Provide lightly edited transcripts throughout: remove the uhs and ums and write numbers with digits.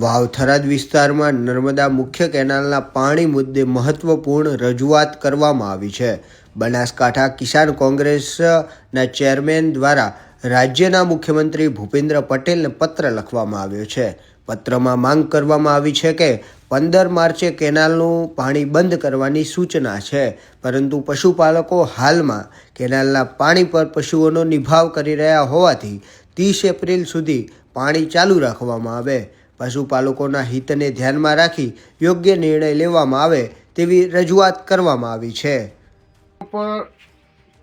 વાવ થરાદ વિસ્તારમાં નર્મદા મુખ્ય કેનાલના પાણી મુદ્દે મહત્વપૂર્ણ રજૂઆત કરવામાં આવી છે। બનાસકાંઠા કિસાન કોંગ્રેસના ચેરમેન દ્વારા રાજ્યના મુખ્યમંત્રી ભૂપેન્દ્ર પટેલને પત્ર લખવામાં આવ્યો છે। પત્રમાં માંગ કરવામાં આવી છે કે 15 માર્ચે કેનાલનું પાણી બંધ કરવાની સૂચના છે, પરંતુ પશુપાલકો હાલમાં કેનાલના પાણી પર પશુઓનો નિભાવ કરી રહ્યા હોવાથી 30 એપ્રિલ સુધી પાણી ચાલુ રાખવામાં આવે। પશુપાલકોના હિતને ધ્યાનમાં રાખી યોગ્ય નિર્ણય લેવામાં આવે તેવી રજૂઆત કરવામાં આવી છે।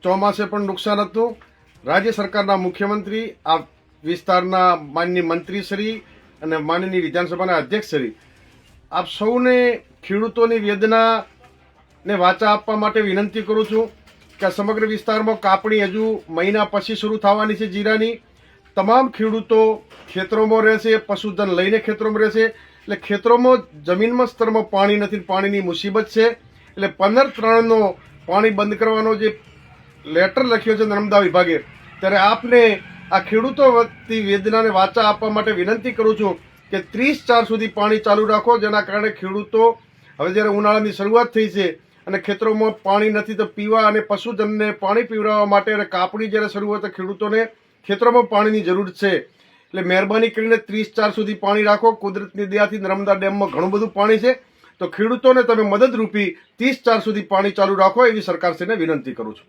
ચોમાસે પણ નુકસાન હતું। રાજ્ય સરકારના મુખ્યમંત્રી, આ વિસ્તારના માનનીય મંત્રીશ્રી અને માનનીય વિધાનસભાના અધ્યક્ષશ્રી, આપ સૌને ખેડૂતોની વેદનાને વાચા આપવા માટે વિનંતી કરું છું કે સમગ્ર વિસ્તારમાં કાપણી હજુ મહિના પછી શરૂ થવાની છે। જીરાની તમામ ખેડૂતો ખેતરોમાં રહેશે, પશુધન લઈને ખેતરોમાં રહેશે, એટલે ખેતરોમાં જમીનમાં સ્તરમાં પાણી નથી, પાણીની મુસીબત છે। એટલે 15/3નો પાણી બંધ કરવાનો જે લેટર લખ્યો છે નર્મદા વિભાગે, ત્યારે આપને આ ખેડૂતો વતી વેદનાને વાચા આપવા માટે વિનંતી કરું છું કે 30/4 સુધી પાણી ચાલુ રાખો, જેના કારણે ખેડૂતો હવે જ્યારે ઉનાળાની શરૂઆત થઈ છે અને ખેતરોમાં પાણી નથી તો પીવા અને પશુધનને પાણી પીવડાવવા માટે અને કાપણી જ્યારે શરૂ હોય તો ખેડૂતોને ખેતરોમાં પાણીની જરૂર છે। એટલે મહેરબાની કરીને 30/4 સુધી પાણી રાખો। કુદરતની દયાથી નર્મદા ડેમમાં ઘણું બધું પાણી છે, તો ખેડૂતોને તમે મદદરૂપી 30/4 સુધી પાણી ચાલુ રાખો એવી સરકારશ્રીને વિનંતી કરું છું।